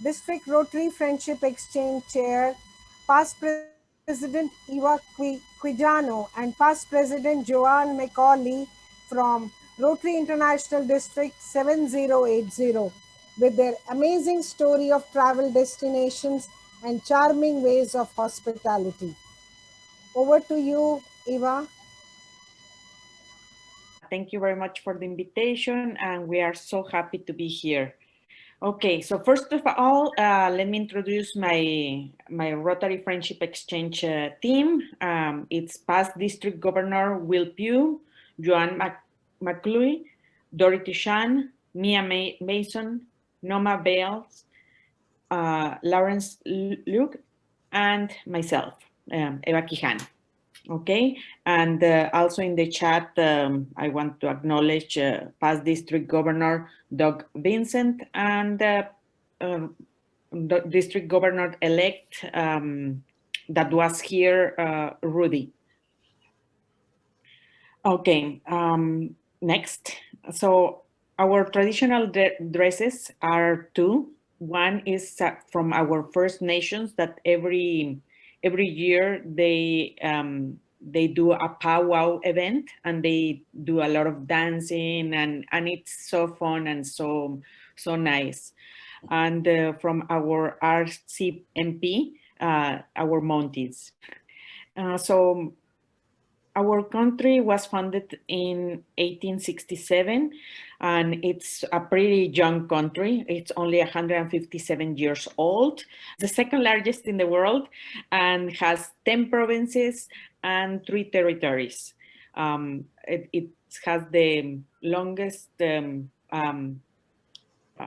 District Rotary Friendship Exchange Chair, past President Eva Quijano, and past President Joanne McAuley from Rotary International District 7080, with their amazing story of travel destinations and charming ways of hospitality. Over to you, Eva. Thank you very much for the invitation, and we are so happy to be here. Okay, so first of all, let me introduce my Rotary Friendship Exchange team. It's past District Governor Will Pugh, Joanne McAuley, Dorothy Shan, Mia Mason, Noma Bales, Lawrence Luke, and myself, Eva Quijano. Okay, and also in the chat, I want to acknowledge past District Governor Doug Vincent and the District Governor-elect that was here, Rudy. Okay, next. So our traditional dresses are two. One is from our First Nations that every year they do a powwow event and they do a lot of dancing and it's so fun and so nice. And from our RCMP, our Mounties. So our country was founded in 1867, and it's a pretty young country. It's only 157 years old, the second largest in the world, and has 10 provinces and 3 territories. It has the longest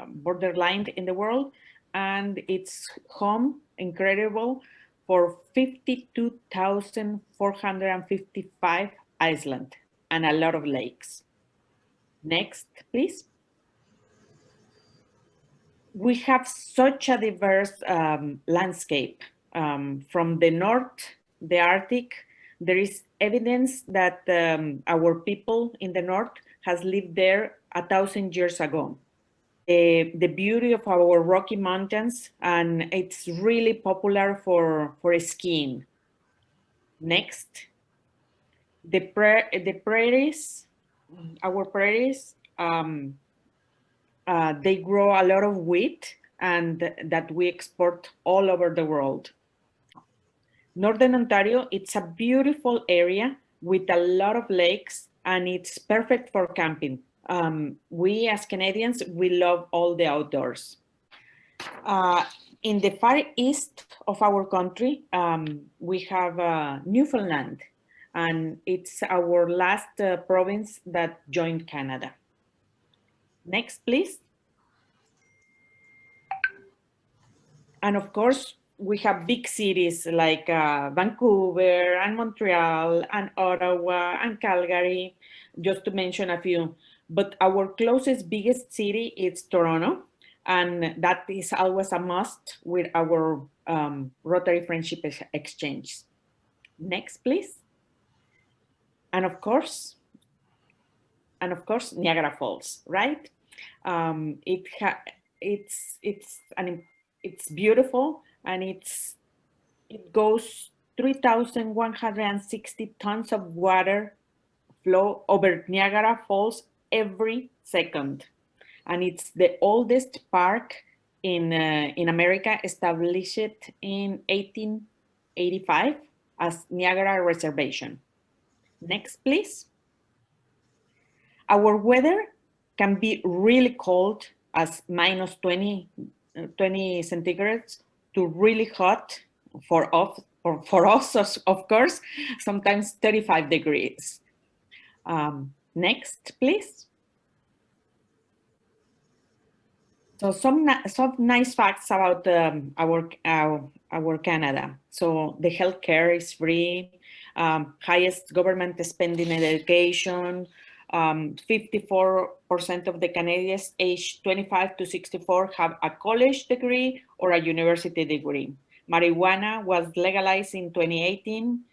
borderline in the world, and it's home, incredible, for 52,455 islands and a lot of lakes. Next, please. We have such a diverse landscape. From the north, the Arctic, there is evidence that our people in the north has lived there 1,000 years ago. The beauty of our Rocky Mountains, and it's really popular for skiing. Next, the prairies, our prairies, they grow a lot of wheat and that we export all over the world. Northern Ontario, it's a beautiful area with a lot of lakes and it's perfect for camping. We as Canadians, we love all the outdoors. In the far east of our country, we have Newfoundland, and it's our last province that joined Canada. Next, please. And of course, we have big cities like Vancouver and Montreal and Ottawa and Calgary, just to mention a few. But our closest, biggest city is Toronto, and that is always a must with our Rotary Friendship Exchange. Next, please. And of course, Niagara Falls, right? It's beautiful, and it goes 3,160 tons of water flow over Niagara Falls every second, and it's the oldest park in America, established in 1885 as Niagara Reservation. Next, please. Our weather can be really cold, as minus 20 centigrades, to really hot for us, of course, sometimes 35 degrees. Next, please. So some nice facts about our Canada. So the healthcare is free, highest government spending in education. 54% of the Canadians aged 25 to 64 have a college degree or a university degree. Marijuana was legalized in 2018.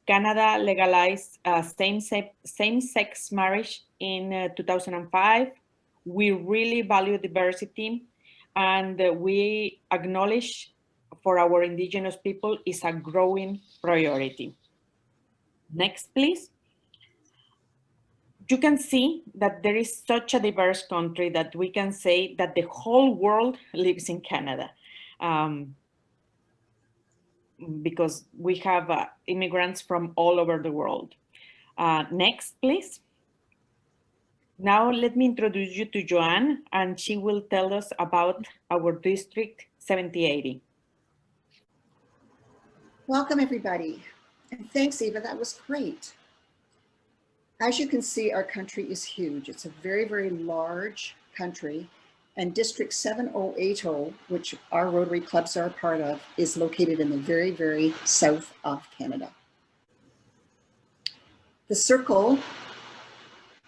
Canada legalized same-sex marriage in 2005. We really value diversity, and we acknowledge for our Indigenous people is a growing priority. Next, please. You can see that there is such a diverse country that we can say that the whole world lives in Canada. Because we have immigrants from all over the world. Next, please. Now let me introduce you to Joanne, and she will tell us about our District 7080. Welcome, everybody. And thanks, Eva, that was great. As you can see, our country is huge. It's a very, very large country. And District 7080, which our Rotary clubs are a part of, is located in the very, very south of Canada. The circle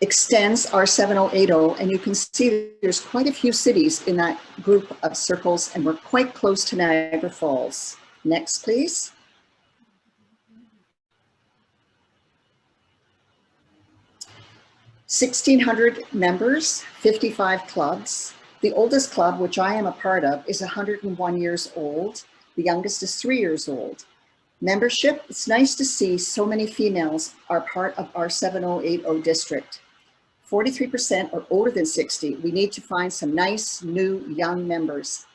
extends our 7080, and you can see there's quite a few cities in that group of circles, and we're quite close to Niagara Falls. Next, please. (1,600 members, 55 clubs. The oldest club, which I am a part of, is 101 years old. The youngest is 3 years old. Membership, it's nice to see so many females are part of our 7080 district. 43% are older than 60. We need to find some nice, new, young members.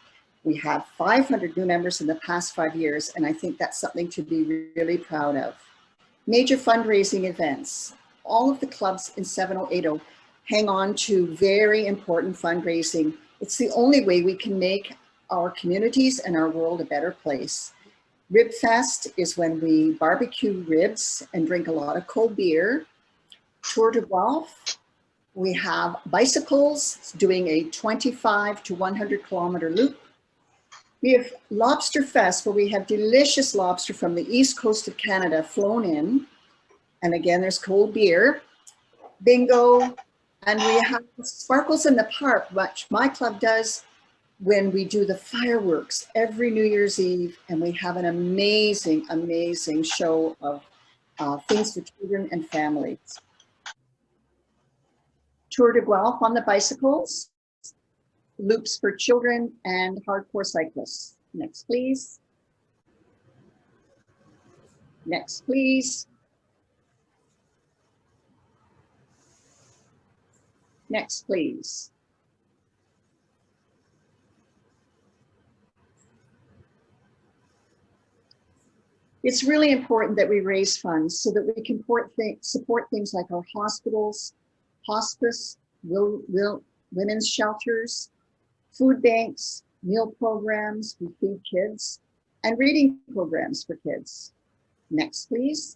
We have 500 new members in the past 5 years, and I think that's something to be really proud of. Major fundraising events. All of the clubs in 7080 hang on to very important fundraising. It's the only way we can make our communities and our world a better place. Rib Fest is when we barbecue ribs and drink a lot of cold beer. Tour de Guelph, we have bicycles doing a 25 to 100 kilometer loop. We have Lobster Fest, where we have delicious lobster from the east coast of Canada flown in. And again, there's cold beer, bingo, and we have Sparkles in the Park, which my club does when we do the fireworks every New Year's Eve, and we have an amazing, amazing show of things for children and families. Tour de Guelph on the bicycles, loops for children and hardcore cyclists. Next, please. Next, please. Next, please. It's really important that we raise funds so that we can support things like our hospitals, hospice, women's shelters, food banks, meal programs, we feed kids, and reading programs for kids. Next, please.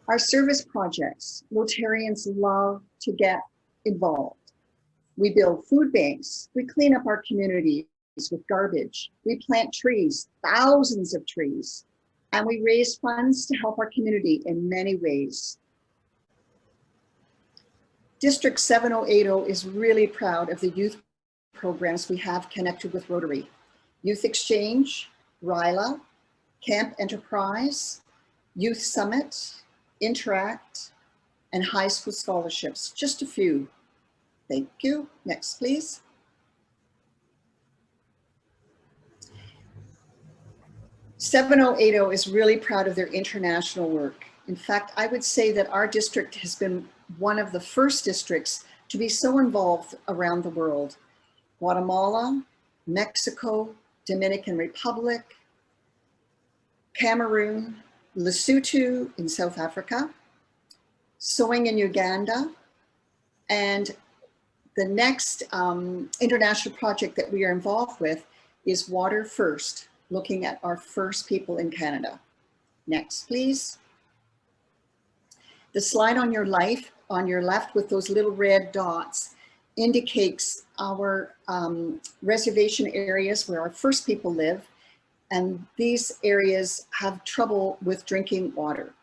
Our service projects, Rotarians love to get involved. We build food banks, we clean up our communities with garbage, we plant trees, thousands of trees, and we raise funds to help our community in many ways. District 7080 is really proud of the youth programs we have connected with Rotary. Youth Exchange, RILA, Camp Enterprise, Youth Summit, Interact, and high school scholarships, just a few. Thank you. Next, please. (7080) is really proud of their international work. In fact, I would say that our district has been one of the first districts to be so involved around the world. Guatemala, Mexico, Dominican Republic, Cameroon, Lesotho in South Africa, sewing in Uganda, and the next international project that we are involved with is Water First, looking at our first people in Canada. Next, please. The slide on your left with those little red dots indicates our reservation areas where our first people live, and these areas have trouble with drinking water.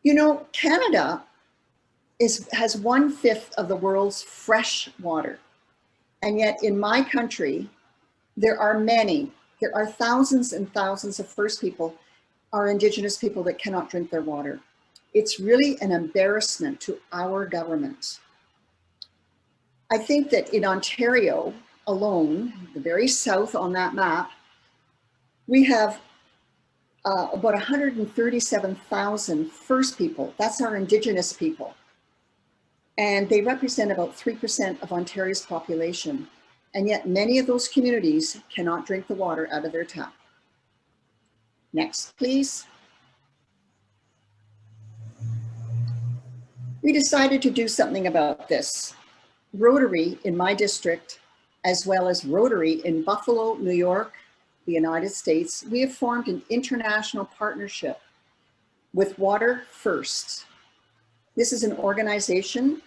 You know, Canada has 1/5 of the world's fresh water. And yet in my country, there are thousands and thousands of First People, our Indigenous people, that cannot drink their water. It's really an embarrassment to our government. I think that in Ontario alone, the very south on that map, we have about 137,000 First people. That's our Indigenous people. And they represent about 3% of Ontario's population. And yet many of those communities cannot drink the water out of their tap. Next, please. We decided to do something about this. Rotary in my district, as well as Rotary in Buffalo, New York, the United States, we have formed an international partnership with Water First. This is an organization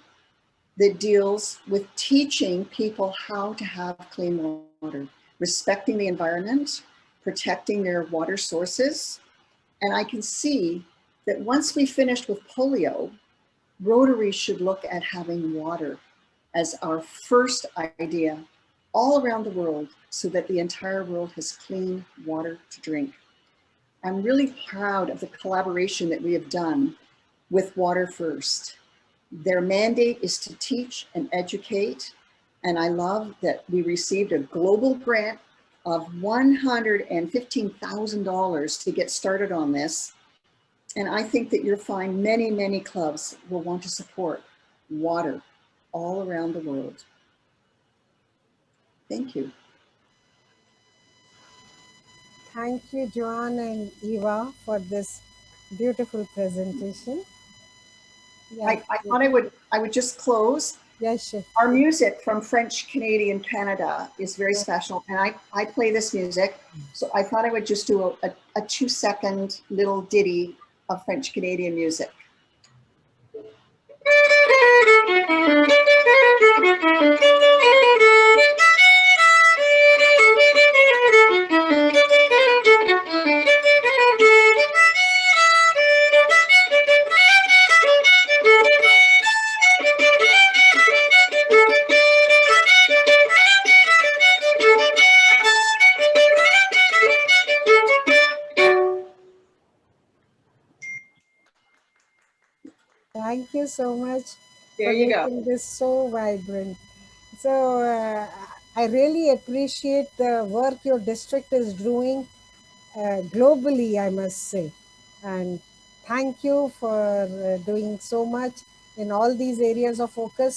that deals with teaching people how to have clean water, respecting the environment, protecting their water sources. And I can see that once we finished with polio, Rotary should look at having water as our first idea all around the world so that the entire world has clean water to drink. I'm really proud of the collaboration that we have done with Water First. Their mandate is to teach and educate, and I love that we received a global grant of $115,000 to get started on this. And I think that you'll find many, many clubs will want to support water all around the world. Thank you. Thank you, Joanne and Eva, for this beautiful presentation. I thought I would just close. Yes, sure. Our music from French Canadian Canada is very special, and I play this music, so I thought I would just do a 2-second little ditty of French Canadian music. Thank you so much There for you go. making this so vibrant. So I really appreciate the work your district is doing globally, I must say. And thank you for doing so much in all these areas of focus.